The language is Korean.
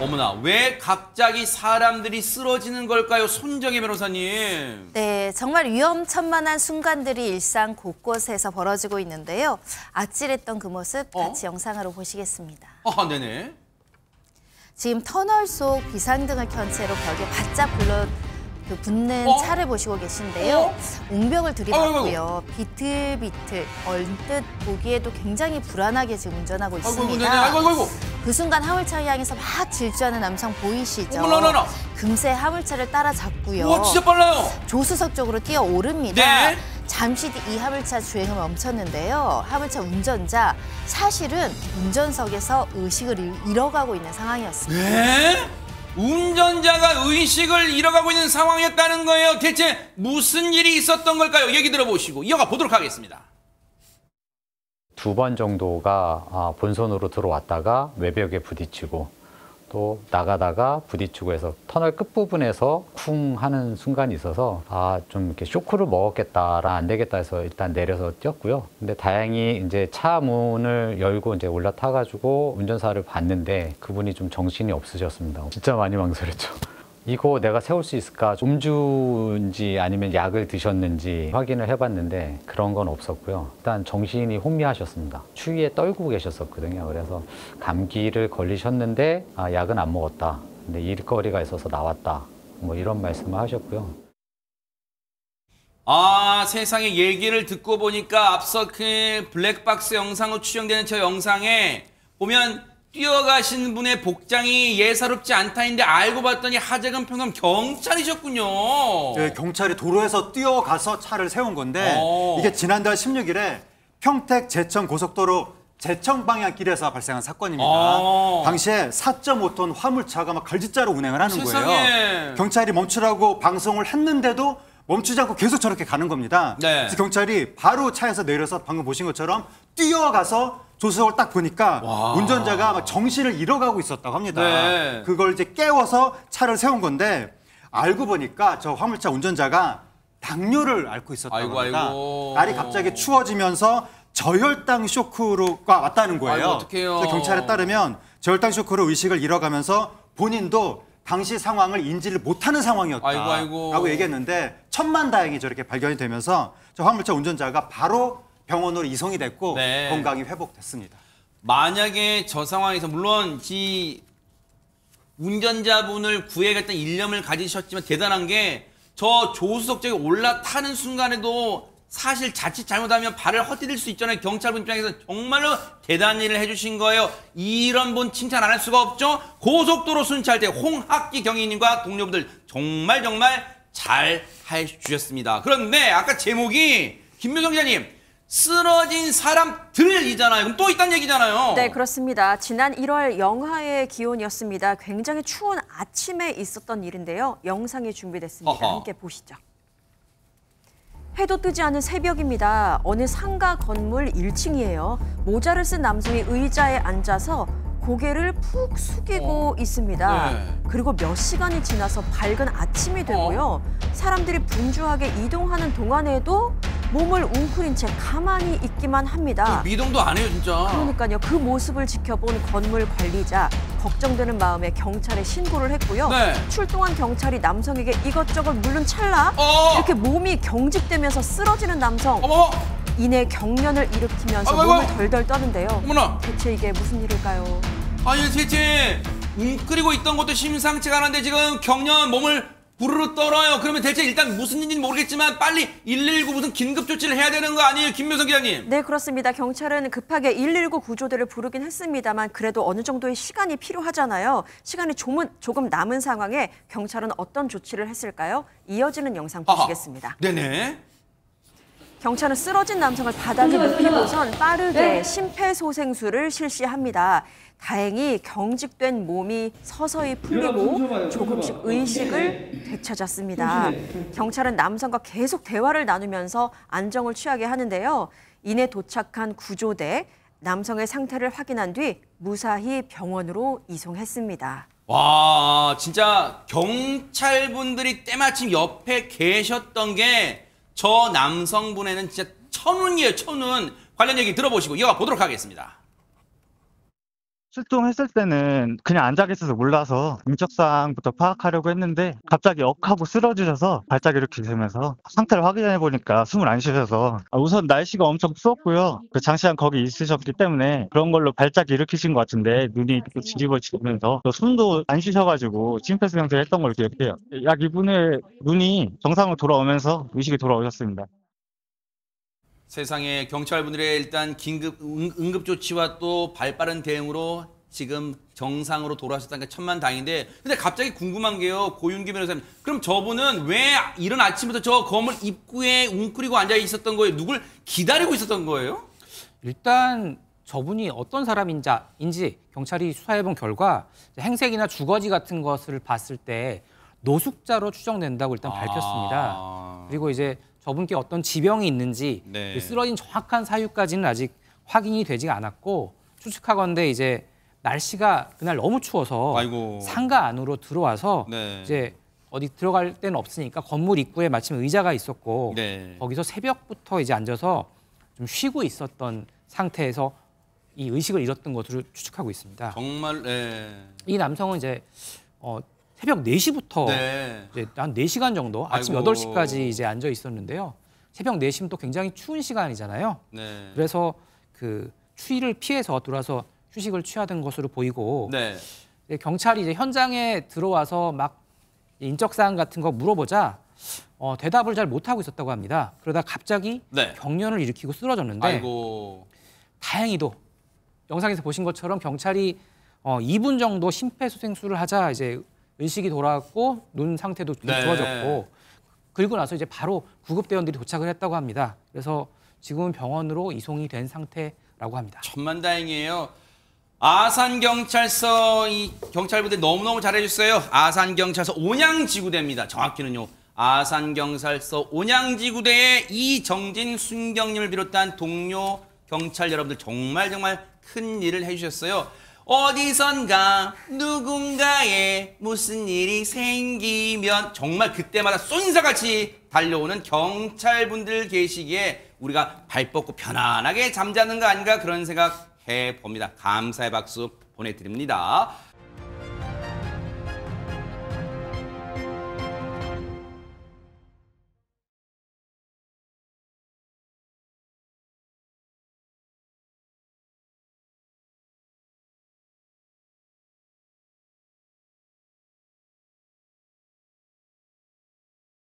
어머나, 왜 갑자기 사람들이 쓰러지는 걸까요? 손정혜 변호사님. 네, 정말 위험천만한 순간들이 일상 곳곳에서 벌어지고 있는데요. 아찔했던 그 모습 같이 영상으로 보시겠습니다. 네네. 지금 터널 속 비상등을 켠 채로 벽에 바짝 붙는 차를 보시고 계신데요. 옹벽을 들이받고요. 비틀비틀 얼뜻 보기에도 굉장히 불안하게 지금 운전하고 있습니다. 그 순간 화물차를 향해서 막 질주하는 남성 보이시죠? 금세 화물차를 따라잡고요. 와, 진짜 빨라요. 조수석 쪽으로 뛰어오릅니다. 네. 잠시 뒤 이 화물차 주행을 멈췄는데요. 화물차 운전자 사실은 운전석에서 의식을 잃어가고 있는 상황이었습니다. 네? 운전자가 의식을 잃어가고 있는 상황이었다는 거예요. 대체 무슨 일이 있었던 걸까요? 얘기 들어보시고 이어가 보도록 하겠습니다. 2번 정도가 본선으로 들어왔다가 외벽에 부딪히고 또 나가다가 부딪히고 해서 터널 끝부분에서 쿵 하는 순간이 있어서 좀 이렇게 쇼크를 먹었겠다, 안 되겠다 해서 일단 내려서 뛰었고요. 근데 다행히 이제 차 문을 열고 이제 올라타가지고 운전사를 봤는데 그분이 좀 정신이 없으셨습니다. 진짜 많이 망설였죠. 이거 내가 세울 수 있을까? 음주인지 아니면 약을 드셨는지 확인을 해봤는데 그런 건 없었고요. 일단 정신이 혼미하셨습니다. 추위에 떨고 계셨었거든요. 그래서 감기를 걸리셨는데 약은 안 먹었다. 근데 일거리가 있어서 나왔다. 뭐 이런 말씀을 하셨고요. 세상에, 얘기를 듣고 보니까 앞서 그 블랙박스 영상으로 추정되는 저 영상에 보면 뛰어가신 분의 복장이 예사롭지 않다는데 알고 봤더니 하재근 평검 경찰이셨군요. 네, 경찰이 도로에서 뛰어가서 차를 세운 건데 이게 지난달 16일에 평택 제천 고속도로 제천 방향길에서 발생한 사건입니다. 당시에 4.5톤 화물차가 막 걸짓자로 운행을 하는 거예요. 경찰이 멈추라고 방송을 했는데도 멈추지 않고 계속 저렇게 가는 겁니다. 네. 그래서 경찰이 바로 차에서 내려서 방금 보신 것처럼 뛰어가서 조수석을 딱 보니까 운전자가 막 정신을 잃어가고 있었다고 합니다. 네. 그걸 이제 깨워서 차를 세운 건데 알고 보니까 저 화물차 운전자가 당뇨를 앓고 있었다고 합니다. 날이 갑자기 추워지면서 저혈당 쇼크가 왔다는 거예요. 어떡해요. 그래서 경찰에 따르면 저혈당 쇼크로 의식을 잃어가면서 본인도 당시 상황을 인지를 못하는 상황이었다라고 얘기했는데 천만다행히 저렇게 발견이 되면서 저 화물차 운전자가 바로 병원으로 이송이 됐고 건강이 회복됐습니다. 만약에 저 상황에서 물론 이 운전자분을 구해야겠다는 일념을 가지셨지만 대단한 게 저 조수석 쪽에 올라타는 순간에도 사실 자칫 잘못하면 발을 헛디딜 수 있잖아요. 경찰분 입장에서 정말로 대단한 일을 해주신 거예요. 이런 분 칭찬 안 할 수가 없죠. 고속도로 순찰대 홍학기 경위님과 동료분들 정말 잘 해주셨습니다. 그런데 아까 제목이 김묘성 기자님 쓰러진 사람들이잖아요. 그럼 또 있다는 얘기잖아요. 네, 그렇습니다. 지난 1월 영하의 기온이었습니다. 굉장히 추운 아침에 있었던 일인데요. 영상이 준비됐습니다. 함께 보시죠. 해도 뜨지 않은 새벽입니다. 어느 상가 건물 1층이에요. 모자를 쓴 남성이 의자에 앉아서 고개를 푹 숙이고 있습니다. 그리고 몇 시간이 지나서 밝은 아침이 되고요. 사람들이 분주하게 이동하는 동안에도 몸을 웅크린 채 가만히 있기만 합니다. 미동도 안 해요, 진짜. 그러니까요. 그 모습을 지켜본 건물 관리자, 걱정되는 마음에 경찰에 신고를 했고요. 출동한 경찰이 남성에게 이것저것 물른 찰나 이렇게 몸이 경직되면서 쓰러지는 남성. 이내 경련을 일으키면서 몸을 덜덜 떠는데요. 대체 이게 무슨 일일까요? 아니, 대체 웅크리고 있던 것도 심상치가 않은데 지금 경련 몸을 부르르 떨어요. 그러면 대체 일단 무슨 일인지 모르겠지만 빨리 119 무슨 긴급 조치를 해야 되는 거 아니에요, 김묘성 기자님? 네, 그렇습니다. 경찰은 급하게 119 구조대를 부르긴 했습니다만 그래도 어느 정도의 시간이 필요하잖아요. 시간이 조금 남은 상황에 경찰은 어떤 조치를 했을까요? 이어지는 영상 보시겠습니다. 네네. 경찰은 쓰러진 남성을 바닥에 눕히고선 빠르게 심폐소생술을 실시합니다. 다행히 경직된 몸이 서서히 풀리고 조금씩 의식을 되찾았습니다. 경찰은 남성과 계속 대화를 나누면서 안정을 취하게 하는데요. 이내 도착한 구조대, 남성의 상태를 확인한 뒤 무사히 병원으로 이송했습니다. 와, 진짜 경찰분들이 때마침 옆에 계셨던 게 저 남성분에는 진짜 천운이에요, 천운. 관련 얘기 들어보시고 이어가 보도록 하겠습니다. 출동했을 때는 그냥 앉아 계셔서 몰라서 인적사항부터 파악하려고 했는데 갑자기 억하고 쓰러지셔서 발작 일으키시면서 상태를 확인해 보니까 숨을 안 쉬셔서 우선 날씨가 엄청 추웠고요. 그 장시간 거기 있으셨기 때문에 그런 걸로 발작 일으키신 것 같은데 눈이 또 뒤집어지면서 또 숨도 안 쉬셔가지고 심폐소생술 했던 걸 기억해요. 약 2분 후에 눈이 정상으로 돌아오면서 의식이 돌아오셨습니다. 세상에 경찰분들의 일단 긴급 응급 조치와 또 발빠른 대응으로 지금 정상으로 돌아오셨다는 게 천만다행인데 근데 갑자기 궁금한 게요. 고윤기 변호사님. 그럼 저분은 왜 이른 아침부터 저 건물 입구에 웅크리고 앉아 있었던 거예요? 누굴 기다리고 있었던 거예요? 일단 저분이 어떤 사람인지 경찰이 수사해본 결과 행색이나 주거지 같은 것을 봤을 때 노숙자로 추정된다고 일단 밝혔습니다. 그리고 이제 저분께 어떤 지병이 있는지 네. 쓰러진 정확한 사유까지는 아직 확인이 되지 않았고 추측하건대 이제 날씨가 그날 너무 추워서 아이고. 상가 안으로 들어와서 네. 이제 어디 들어갈 데는 없으니까 건물 입구에 마침 의자가 있었고 네. 거기서 새벽부터 이제 앉아서 좀 쉬고 있었던 상태에서 이 의식을 잃었던 것으로 추측하고 있습니다. 정말 이 남성은 이제 새벽 4시부터 이제 한 4시간 정도 아침 아이고. 8시까지 이제 앉아 있었는데요. 새벽 4시면 또 굉장히 추운 시간이잖아요. 네. 그래서 그 추위를 피해서 돌아서 휴식을 취하던 것으로 보이고 네. 경찰이 이제 현장에 들어와서 막 인적 사항 같은 거 물어보자 대답을 잘 못하고 있었다고 합니다. 그러다 갑자기 네. 경련을 일으키고 쓰러졌는데 아이고. 다행히도 영상에서 보신 것처럼 경찰이 2분 정도 심폐소생술을 하자 이제 의식이 돌아왔고 눈 상태도 네. 좋아졌고 그리고 나서 이제 바로 구급대원들이 도착을 했다고 합니다. 그래서 지금은 병원으로 이송이 된 상태라고 합니다. 천만다행이에요. 아산경찰서 이 경찰분들 너무너무 잘해주셨어요. 아산경찰서 온양지구대입니다. 정확히는요. 아산경찰서 온양지구대의 이정진 순경님을 비롯한 동료 경찰 여러분들 정말 큰 일을 해주셨어요. 어디선가 누군가에 무슨 일이 생기면 정말 그때마다 쏜사같이 달려오는 경찰분들 계시기에 우리가 발 뻗고 편안하게 잠자는 거 아닌가 그런 생각 해봅니다. 감사의 박수 보내드립니다.